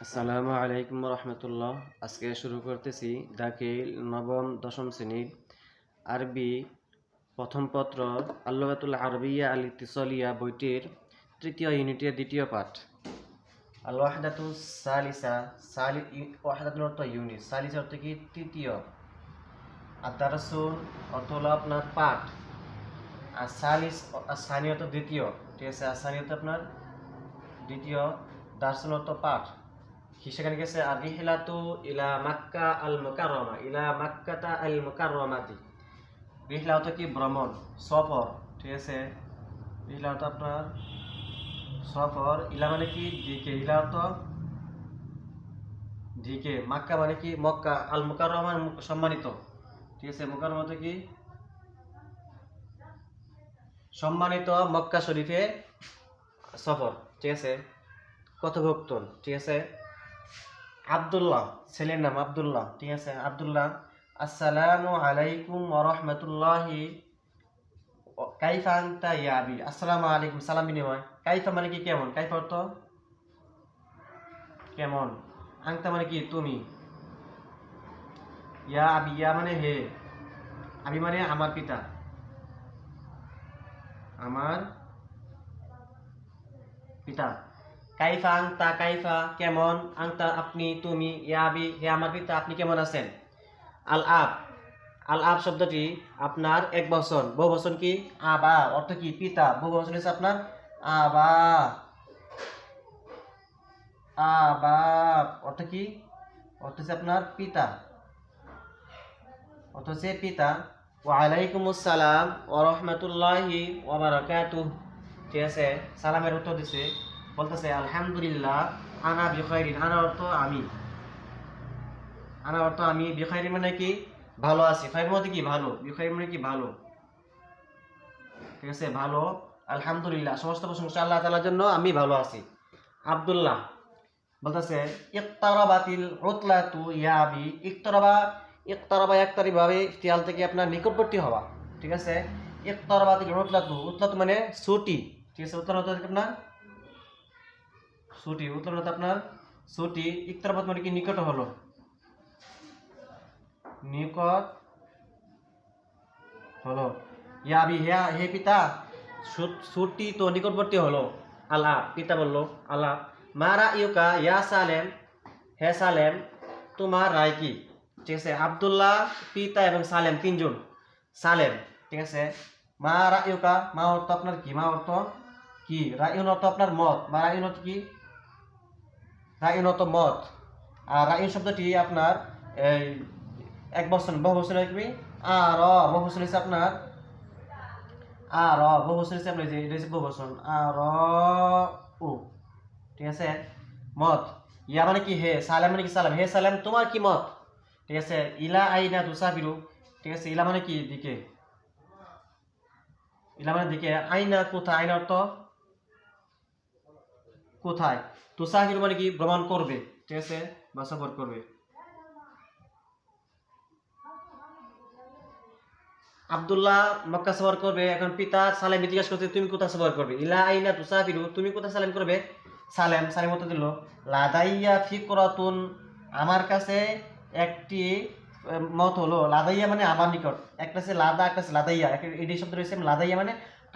আসসালামু আলাইকুম রহমতুল্লাহ। আজকে শুরু করতেছি দাখিল নবম দশম শ্রেণীর আরবি প্রথম পত্র আল্লুগাতুল আরবিয়া আল ইত্তিসালিয়া বইটির তৃতীয় ইউনিটের দ্বিতীয় পাঠ। আল ওয়াহদাতু সালিসা, ওয়াহদাতুর অর্থ ইউনিট, সালিসা অর্থ কি তৃতীয়, আর দারসুন অর্থ হলো আপনার পাঠ, আর সালিস আর সানি অর্থ দ্বিতীয়, ঠিক আছে। আর সানি অর্থ আপনার দ্বিতীয়, দারসুন অর্থ পাঠ। সেখানে গেছে আর রিহলাতু ইলা মাক্কা আল মুকাররমা, ইলা মাক্কাতা আল মুকাররমাতি। রিহলা হতো কি ভ্রমণ, সফর, ঠিক আছে। রিহলা হতো আপনার সফর, ইলা মানে কি দিকে, ইলা হতো দিকে, মাক্কা মানে কি মক্কা, আল মুকাররমা সম্মানিত, ঠিক আছে। মুকাররমা হতো কি সম্মানিত, মক্কা শরীফে সফর, ঠিক আছে। কথোপকথন, ঠিক আছে। আব্দুল্লাহ, ছেলের নাম আব্দুল্লাহ, ঠিক আছে। আব্দুল্লাহ, আসসালামু আলাইকুম ওয়া রাহমাতুল্লাহি, কাইফা আনতা ইয়া আবি। আসসালামু আলাইকুম, সালাম বিনিময়। কাইফা মানে কি কেমন, কাইফা অর্থ কেমন, আনতা মানে কি তুমি, ইয়া আবি, ইয়া মানে হে, আবি মানে আমার পিতা, আমার পিতা। কাইফা আনতা, কাইফা কেমন, আনতা আপনি, তুমি, ইয়া আবি হে আমার পিতা, আপনি কেমন আছেন। আল আব, আল আব শব্দটি আপনার এক বচন, বহু বচন কি আবা, অর্থ কি পিতা, বহু বচন হচ্ছে আপনার আবা, আবা অর্থ কি, অর্থ হচ্ছে আপনার পিতা, অর্থ হচ্ছে পিতা। ওয়া আলাইকুমুস সালাম ওয়া রাহমাতুল্লাহি ওয়া বারাকাতুহু, ঠিক আছে। সালামের উত্তর দিছে, বলতেছে আলহামদুলিল্লাহ, আনা বিখাইরিন, আনা অর্থ আমি, আনা অর্থ আমি, বিখাইরিন মানে কি ভালো আছি, খাইর মানে কি ভালো, বিখাইরিন মানে কি ভালো, ঠিক আছে, ভালো। আলহামদুলিল্লাহ সমস্ত প্রশংসা আল্লাহ তাআলার জন্য, আমি ভালো আছি। আব্দুল্লাহ বলতেছে ইকতারাবাতিল উতলাতু ইয়া আবি, ইকতারাবা, ইকতারাবা একতারি ভাবে ইফতিআল থেকে আপনার নিকটবর্তী হওয়া, ঠিক আছে। ইকতারাবাতিল উতলাতু, উতলাতু মানে ছুটি, ঠিক আছে। উতলাত হচ্ছে আপনার ছুটি, উতলাত হচ্ছে আপনার ছুটি। ইকতারাবাত মানে কি নিকট হলো, নিকট হলো। ইয়া আবি হে, হে পিতা, ছুটি তো নিকটবর্তী হলো। আল্লাহ, পিতা বলল আল্লাহ। মারা ইউকা ইয়া সালেম, হে সালেম তোমার রায় কি, ঠিক আছে। আব্দুল্লাহ, পিতা এবং সালেম তিনজন। সালেম, ঠিক আছে। মা রাইউকা, মা অর্থ আপনার কি, মা অর্থ কি, রাইউন অর্থ আপনার মত, বা রাইউন অর্থ কি, রাইউন অর্থ মত। আর রাইউন শব্দটি আপনার এই এক বচন, বহু বচন কি আর, বহু বচন হচ্ছে আপনার আর, বহু বচন হচ্ছে আপনার যে এটা হচ্ছে বহু বচন আর ও, ঠিক আছে। মত, ইয়া মানে কি হে, সালাম মানে কি সালাম, হে সালাম তোমার কি মত, ঠিক আছে। ইলা আইনা তুসাফিরু, ঠিক আছে। ইলা মানে কি দিকে, ইলা মানে দিকে, আইনা কোথায়, আইনা অর্থ কোথায়, তুসাফিরু মানে কি ভ্রমণ করবে, ঠিক আছে, বা সফর করবে। আব্দুল্লাহ মক্কা সফর করবে, এখন পিতা সালেম জিজ্ঞাসা করছে তুমি কোথায় সফর করবে। ইলা আইনা তুসাফিরু, তুমি কোথায় সালেম করবে। সালেম, সালেম উত্তর দিল লাদাইয়া ফিকরাতুন, আমার কাছে একটি মত হলো। লাদাইয়া মানে আমার নিকট, একটা আছে লাদা, একটা আছে লাদাইয়া, এটি শব্দ রয়েছে। লাদাইয়া মানে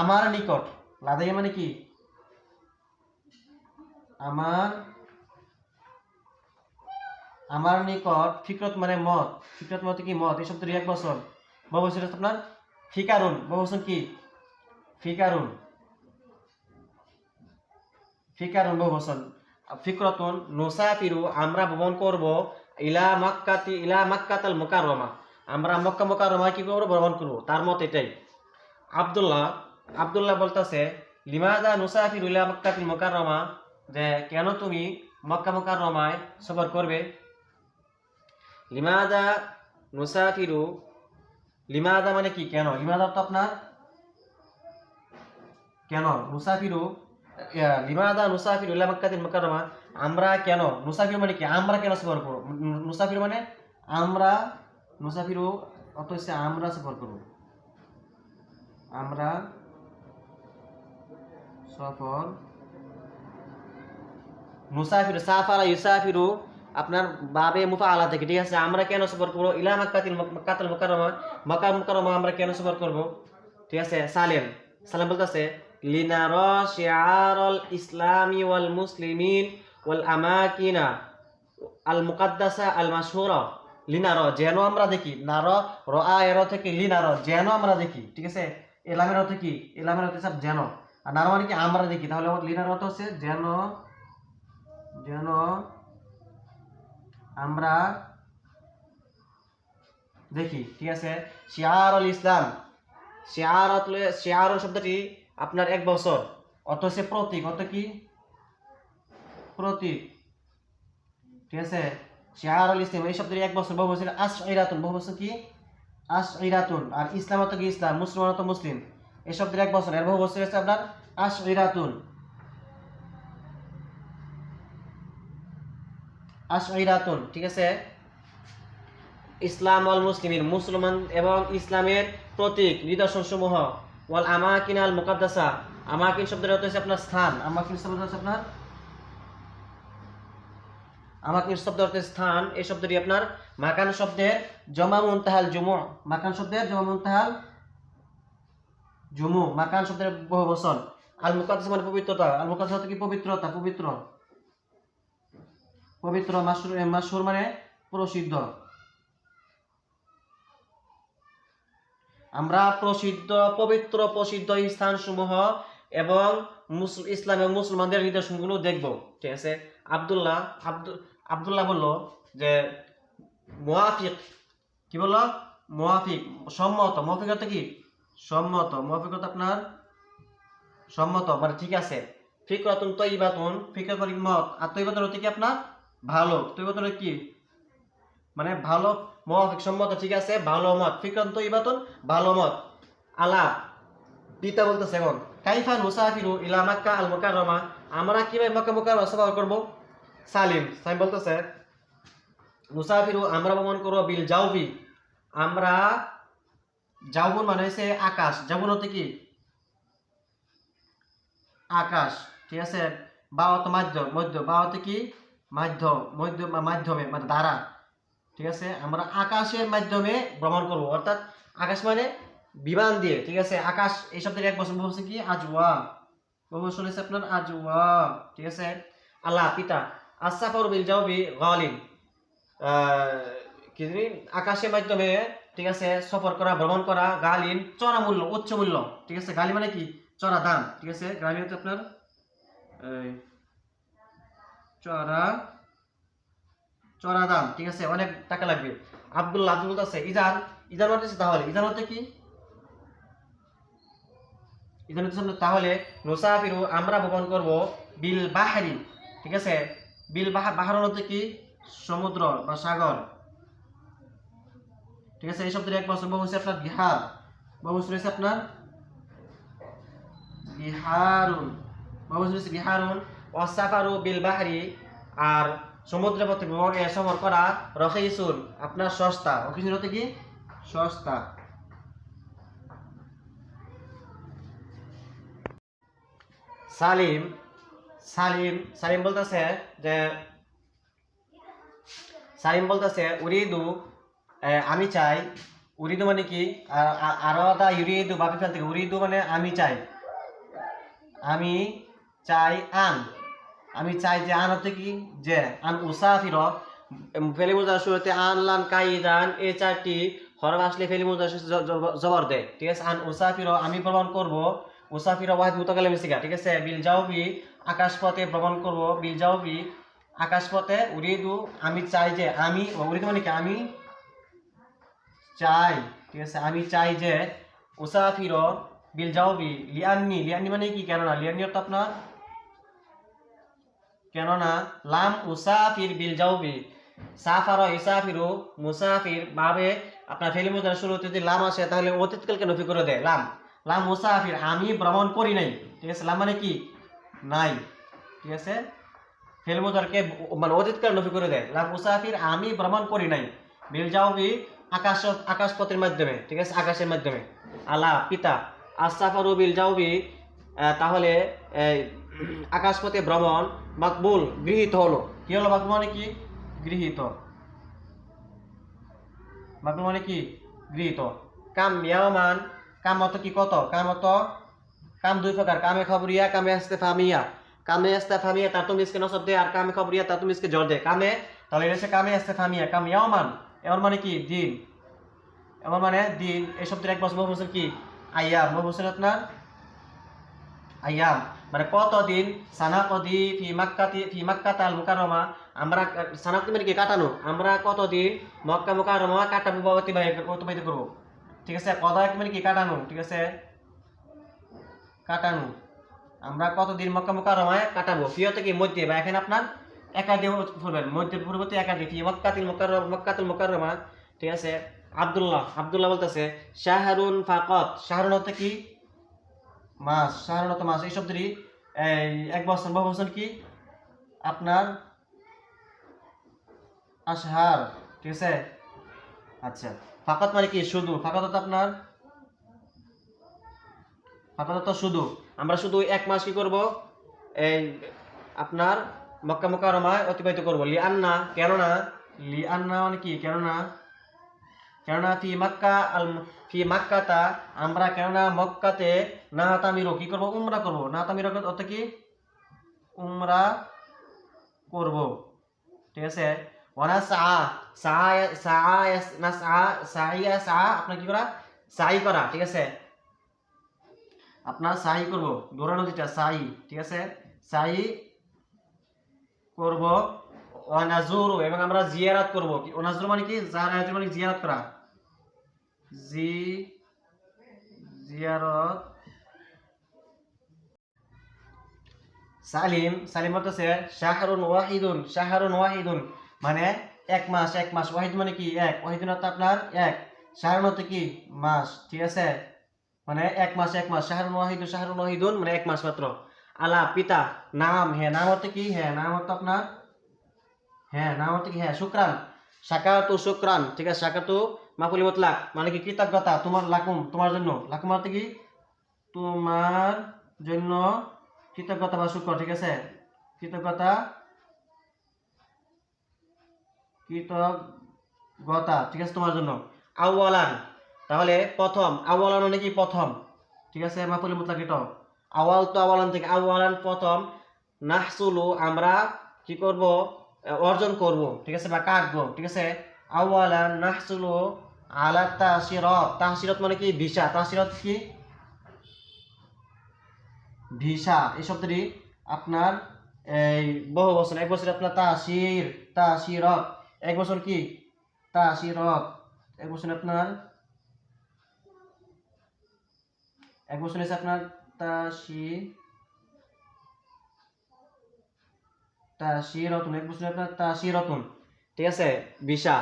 আমার নিকট, লাদাইয়া মানে কি আমার, আমার নিকট। ফিকরত মানে মত, ফিকরত মত কি মত, এই শব্দটি এক বছর, বহু বছর হচ্ছে আপনার ফিকারুন, বহু বছর কি ফিকারুন, ফিকারুন বহু বছর। ফিকরতুন নুসাফিরু, আমরা ভ্রমণ করব। ইলা মাক্কাতি, ইলা মাক্কাতাল মুকাররমা, আমরা মক্কা মুকাররমা কি করব, ভ্রমণ করব, তার মত এটাই। আব্দুল্লাহ, আব্দুল্লাহ বলতেছে লিমাদা নুসাফিরু ইলা মাক্কাতিল মুকাররমা, যে কেন তুমি মক্কা মুকাররমায় সফর করবে। লিমাদা নুসাফিরু, লিমাদা মানে কি কেন, লিমাদা তো আপনার কেন, নুসাফিরু, লিমাদা নুসাফিরু ইলা মাক্কাতিল মুকাররমা, আমরা কেন, নুসাফির মানে কি আমরা কেন সফর করব, নুসাফির মানে আমরা, নুসাফিরু অর্থ হচ্ছে আমরা সফর করব, আমরা সফর, মুসাফির সাফারা ইউসাফিরু আপনার বাবে মুফাআলা থেকে, ঠিক আছে। আমরা কেন সফর করব? ইলা মাক্কাতুল মুকাররমা, মক্কা মুকাররমা আমরা কেন সফর করব? ঠিক আছে। সালেম সালেম বলতেছে লিনারা শিআরাল ইসলামি ওয়াল মুসলিমিন ওয়াল আমাকিনা আল মুকাদ্দাসা আল মাশহুরা। লিনারা যেন আমরা দেখি, নার রা এর থেকে লিনারা যেন আমরা দেখি, ঠিক আছে। এলামের অর্থ কি? এলামের অর্থ সব যেন, আর নার মানে কি আমরা দেখি, তাহলে লিনার অর্থ হচ্ছে যেন, যেন আমরা দেখি, ঠিক আছে। শিআরুল ইসলাম, শিআর শব্দটি আপনার 1 বছর, অর্থ হচ্ছে প্রতীক, অর্থ কি? প্রতীক, ঠিক আছে। শিআরুল ইসলাম এই শব্দটি 1 বছর, বহু বছর আশইরাতুন, বহু বছর কি? আশইরাতুন। আর ইসলাম অর্থ কি? ইসলাম। মুসলমান অর্থ মুসলিম। এই শব্দের 1 বছর, এর বহু বছর হচ্ছে আপনার আশইরাতুন, আশইরাতুন, ঠিক আছে। ইসলাম ওয়াল মুসলিমিন মুসলমান এবং ইসলামের প্রতীক নিদর্শন সমূহ, ওয়াল আমাকিন আল মুকাদ্দাসা, আমাকিন শব্দের অর্থ হচ্ছে আপনার স্থান, আমাকিন শব্দের অর্থ হচ্ছে আপনার, আমাকিন শব্দের অর্থ স্থান। এই শব্দটি আপনার মাকান শব্দের জমা মুনতাহাল জুমু, মাকান শব্দের জমা মুনতাহাল জুমু, মাকান শব্দের বহু বচন। আল মুকাদ্দাস মানে পবিত্রতা, আল মুকাদ্দাস অর্থ কি? পবিত্রতা, পবিত্র, পবিত্র। মাশহুর মানে প্রসিদ্ধ। আমরা প্রসিদ্ধ, পবিত্র প্রসিদ্ধ স্থানসমূহ এবং ইসলাম এবং মুসলমানদের নিদর্শনগুলো দেখব, ঠিক আছে। আব্দুল্লাহ বলল যে মুওয়াফিক, কি বলল? মুওয়াফিক, সম্মত। মুওয়াফিক অর্থ কি? সম্মত। মুওয়াফিক অর্থ আপনার সম্মত, মানে ঠিক আছে। ফিকরাতুন তাইয়্যিবাতুন, ফিকরাত মানে মত, আর তাইয়্যিবাতুন অর্থ কি আপনার ভালো। তাইয়্যিবাতুন কি? মানে ভালো, মুওয়াফিক সম্মত, ঠিক আছে, ভালো মত। ফিকরাতুন তাইয়্যিবাতুন ভালো মত। আলা পিতা বলতেছে এখন কাইফা নুসাফিরু ইলা মাক্কা আল মুকাররমা, আমরা কিভাবে মক্কা মুকাররমা সফর করব? সালিম বলতেছে নুসাফিরু আমরা ভ্রমণ করব বিল জাউবি, আমরা জাউবুন মানে হচ্ছে আকাশ, জাউবুন হতে কি? আকাশ, ঠিক আছে। বা অত মাধ্যম, মধ্য, বা হতে কি? মাধ্যম, মধ্য মাধ্যমে মানে দ্বারা, ঠিক আছে। আমরা আকাশের মাধ্যমে ভ্রমণ করব, অর্থাৎ আকাশ মানে বিমান দিয়ে, ঠিক আছে। আকাশ এই শব্দের 1 বছর, বহু বছর কি? আজওয়া, বহু বছর হচ্ছে আপনার আজওয়া, ঠিক আছে। আল্লাহ পিতা আসাফারু বিল জাউবি গালিন, কি জানি আকাশের মাধ্যমে, ঠিক আছে, সফর করা, ভ্রমণ করা, গালিন চড়া মূল্য, উচ্চ মূল্য, ঠিক আছে। গালি মানে কি? চড়া দাম, ঠিক আছে। গালি হচ্ছে আপনার চড়া, চড়া দাম, ঠিক আছে, অনেক টাকা লাগবে। আব্দুল্লাহ বলতেছে ইজান, ইজান মানে তাহলে, ইজান হচ্ছে কি? ইজান হচ্ছে তাহলে নুসাফিরু আমরা ভ্রমণ করব বিল বাহরি, ঠিক আছে। বিল বাহার হচ্ছে কি? সমুদ্র বা সাগর, ঠিক আছে। এই শব্দের 1 বছর, বহু হচ্ছে আপনার বিহার, বহু হচ্ছে আপনার বিহারুন, বহু হচ্ছে বিহারুন। ওয়াসাফারু বিল বাহরি, আর সমুদ্রের পথে ভ্রমণে সফর করা রখিসুন আপনার সস্তা, রখিসুন হতে কি? সস্তা। সালিম সালিম সালিম বলতেছে যে সালিম বলতেছে উরিদু আমি চাই, উরিদু মানে কি? আরাদা ইউরিদু বাপি ফেল থেকে, উরিদু মানে আমি চাই, আমি চাই। আমি চাই যে, আন হচ্ছে কি? যে। আন উসাফির ফেলি মুজার শুরুতে আন লান কাইদান এই 4টি হরফ আসলে ফেলি মুজার জবর দেয়, ঠিক আছে। আন উসাফির আমি ভ্রমণ করব, উসাফির ওয়াহিদ মুতাকাল্লিম সিগা, ঠিক আছে। বিল জাউবি আকাশপথে ভ্রমণ করব, বিল জাউবি আকাশপথে। উরিদু আমি চাই যে, আমি উরিদু মানে কি? আমি চাই, ঠিক আছে, আমি চাই যে। উসাফির বিল জাউবি লিআন্নি, লিআন্নি মানে কি? কেননা, লিআন্নি অর্থ আপনার কেননা। লাম উসাফির বিল জাউবি, সাফারা ইসাফিরু মুসাফির ভাবে আপনার ফেলি মুজার শুরুতে যদি লাম আসে তাহলে অতীতকালকে নফি করে দেয়। লাম মুসাফির আমি ভ্রমণ করি নাই, ঠিক আছে। লাম মানে কি? নাই, ঠিক আছে। ফেলি মুজারকে মানে অতীতকাল নফি করে দেয়। লাম মুসাফির আমি ভ্রমণ করি নাই বিল জাউবি আকাশপথের মাধ্যমে, ঠিক আছে, আকাশের মাধ্যমে। আলা পিতা আসাফারু বিল জাউবি তাহলে আকাশপথে ভ্রমণ মাকবুল গৃহীত হলো। কি হলো মাকবুল মানে কি? গৃহীত। মাকবুল মানে কি? গৃহীত। কাম ইয়াওমান, কাম অর্থ কি? কত। কাম অর্থ, কাম দুই প্রকার, কামে খবরিয়া, কামে ইস্তেফামিয়া। কামে ইস্তেফামিয়া তার তুমি ইসকে নসব দে, আর কামে খবরিয়া তার তুমি ইসকে জোর দে। কামে, তাহলে এটা হচ্ছে কামে ইস্তেফামিয়া। কাম ইয়াওমান, এমন মানে কি? দিন। এমন মানে দিন। এই শব্দের এক বছর বহুবচন কি? আইয়াম। বহুবচন আপনার আইয়াম, মানে কতদিন। সানা কদি ফি মাক্কাতাল মুকাররমা, আমরা সানা মানে কি? কাটানো। আমরা কতদিন মক্কা মুকাররমা কাটাবো বা অতিবাহিত করব। ঠিক আছে, কদা মানে কি? কাটানো। ঠিক আছে, কাটানো। আমরা কতদিন মক্কা মুকাররমায় কাটাবো। ফিয়তে কি? মধ্যে, বা এখানে আপনার একাধিক পড়বেন, মধ্যে পূর্ববর্তী একাধিক। ফি মক্কাতুল মুকাররমা। ঠিক আছে, আব্দুল্লাহ বলতেছে শাহরুন ফাকাত। শাহরুন অর্থ কি? মাস। শাহরুন অর্থ মাস। এই শব্দটি এক বছর বহুবচন কি? আপনার আশহার। ঠিক আছে, আচ্ছা। ফাকাত মানে কি? শুধু। ফাকাত অর্থ আপনার, ফাকাত অর্থ শুধু। আমরা শুধু এক মাস কি করব? এই আপনার মক্কা মুকাররমায় অতিবাহিত করব। লিআন্না, কেননা। লিআন্না মানে কি? কেননা। কেননা ফি মাক্কাতা, আমরা কেননা মক্কাতে নাহাতামিরু কি করব? উমরা করব। নাহাতামিরু অর্থ কি? উমরা করব। ঠিক আছে, ওয়ানা সা আপনার কি করা? সাই করা। ঠিক আছে, আপনার সাই করব, দৌড়ানো যেটা সাই। ঠিক আছে, সাই করব। ওয়ানাজুরু, এবং আমরা জিয়ারাত করব। ওয়ানাজুরু মানে কি? জারাত মানে জিয়ারাত করা। জিয়ারত। সালিম বলতেছে শাহরুন ওয়াহিদুন, মানে এক মাস। এক মাস। ওয়াহিদ মানে কি? এক। ওয়াহিদুন অর্থ আপনার এক। শাহরুন অর্থ কি? মাস। ঠিক আছে, মানে এক মাস। এক মাস। শাহরুন ওয়াহিদুন মানে এক মাস মাত্র। আলা, পিতা। নাম, হ্যাঁ। নাম অর্থ কি? হ্যাঁ। নাম অর্থ আপনার হ্যাঁ। নাম অর্থ কি? হ্যাঁ। শুকরান। শুকরান। ঠিক আছে, শাকাতু মাফুলি মুতলাক, মানে কি? কৃতজ্ঞতা। তোমার লাকুম, তোমার জন্য। লাকুম অর্থ কি? তোমার জন্য। কৃতজ্ঞতা বা শুকর। ঠিক আছে, কৃতজ্ঞতা, কৃতজ্ঞতা। ঠিক আছে, তোমার জন্য। আউয়ালান, তাহলে প্রথম। আউয়ালান মানে কি? প্রথম। ঠিক আছে, মাফুলি মুতলাক এটা। আওয়াল তো আওয়ালান থেকে। আউয়ালান প্রথম। নাহসুলু, আমরা কি করব? অর্জন করব। ঠিক আছে, বা কাটবো। ঠিক আছে, আউয়ালান নাহসুলু আলা তাহসিরাত। তাহসিরাত মানে কি? ভিসা। তাহসিরাত কি? ভিসা। এই শব্দটি আপনার এই বহু বছর। এক বছর আপনার তাসিরত। এক বছর কি? তাসিরত। এক বছর আপনার, এক বছর হচ্ছে আপনার তাসিরতুন। এক বছর আপনার তাসিরতুন। ঠিক আছে, ভিসা।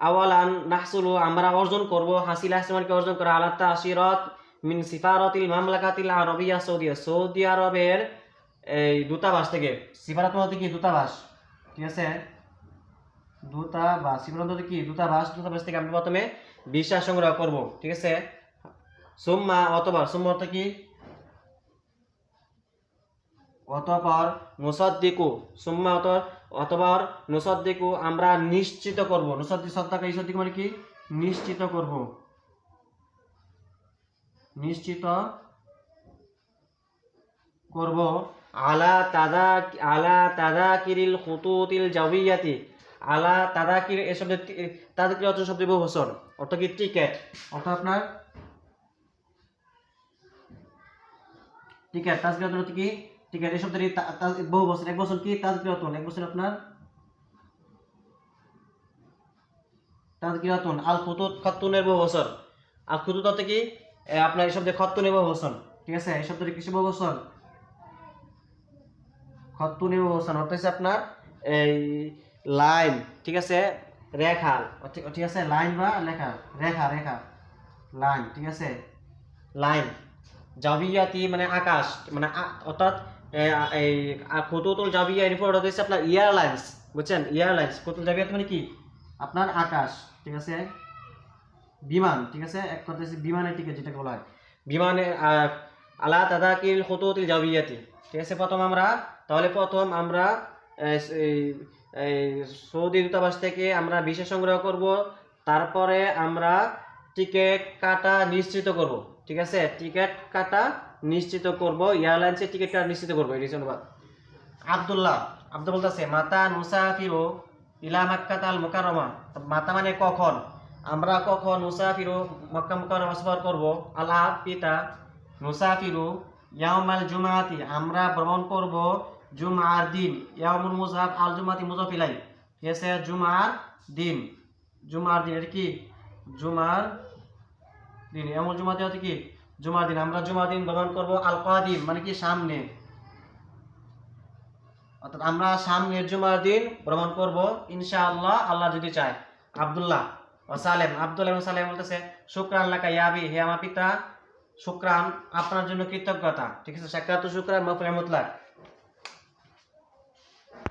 আওয়ালান নাহসুলু, আমরা অর্জন করব। হাসিলা মানে অর্জন করা। আলা তাসিরত মিন সিফারাতিল মামলাকাতিল আরবিয়া সৌদিয়া, সৌদি আরবের এই দূতাবাস থেকে। সিফারাত মানে কি? দূতাবাস। ঠিক আছে, দূতাবাস। সিফারাত মানে কি? দূতাবাস। দূতাবাস থেকে আমরা প্রথমে ভিসা সংগ্রহ করব। ঠিক আছে, সুম্মা অতঃপর। সুম্মা অর্থ কি? অতঃপর। নুসাদ্দিকু, সুম্মা অতঃপর। নুসাদ্দিকু, আমরা নিশ্চিত করব। সদ্দাকা ইসাদ্দিক মানে কি? নিশ্চিত করব। নিশ্চিত করব। আলা তাদাকিরিল খুতুতিল জাওয়িয়াতি। আলা তাদাকির, এই শব্দের তাদাকির অর্থ শব্দের বহুবচন। অর্থ কি? টিকেট। অর্থ আপনার টিকেট। তাজকিরাতুন অর্থ কি? টিকেট। এই শব্দটি বহুবচন। এক বছর কি? তাজকিরাতুন। এক বছর আপনার তাজকিরাতুন। আল খুতুত, খত্তুনের বহুবচন। আল খুতুত অর্থ কি? আপনার এই শব্দে খত্তুনের বহুবচন। ঠিক আছে, এই শব্দটি কিসের বহুবচন? খত্তুনের বহুবচন। অর্থ হচ্ছে আপনার এই লাইন। ঠিক আছে, রেখা। ঠিক আছে, লাইন বা লেখা। রেখা, রেখা, লাইন। ঠিক আছে, লাইন। জাবিয়াতি মানে আকাশ, মানে অর্থাৎ এই খুতুতুল জাবিয়া এর পর হচ্ছে আপনার এয়ারলাইন্স। বুঝছেন? এয়ারলাইন্স। খুতুতুল জাবিয়াত মানে কি? আপনার আকাশ। ঠিক আছে, বিমান। ঠিক আছে, এক কথা হচ্ছে বিমানের টিকিট যেটাকে বলা হয়। বিমানে আলা তাদাকিল খুতুতিল জাওবিয়াতি। ঠিক আছে, প্রথম আমরা এই সৌদি দূতাবাস থেকে আমরা ভিসা সংগ্রহ করব, তারপরে আমরা টিকিট কাটা নিশ্চিত করব। ঠিক আছে, টিকিট কাটা নিশ্চিত করব, এয়ারলাইন্সের টিকিট কাটা নিশ্চিত করব। এটি অনুবাদ। আব্দুল বলতেছে মাতা মুসাফিরু ইলা মাক্কাতাল মুকাররমা। মাতা মানে কখন, আমরা কখন মুসাফিরু মক্কা মুকাররমা সফর করব। আলা পিতা, মুসাফিরু ইয়াউমাল জুমাআতি আমরা ভ্রমণ করব জুমার দিন, ইয়াউমুল মুযহাব আল জুমাতি মুযাফ ইলাই। ঠিক আছে, জুমার দিন এটা কি জুমার দিন, ইয়াউমুল জুমাতি হচ্ছে কি জুমার দিন, আমরা জুমার দিন ভ্রমণ করব। আল কাদিম মানে কি সামনে, অর্থাৎ আমরা সামনের জুমার দিন ভ্রমণ করব ইনশাআল্লাহ, আল্লাহ যদি চায়। আব্দুল্লাহ ও সালেম, আব্দুল্লাহ এবং সালেম বলতেছে শুকরান লাকা ইয়া আবি, হে আমার পিতা, শুকরান আপনার জন্য কৃতজ্ঞতা। ঠিক আছে, শাকারাতু শুকরান মাফউল মুতলাক,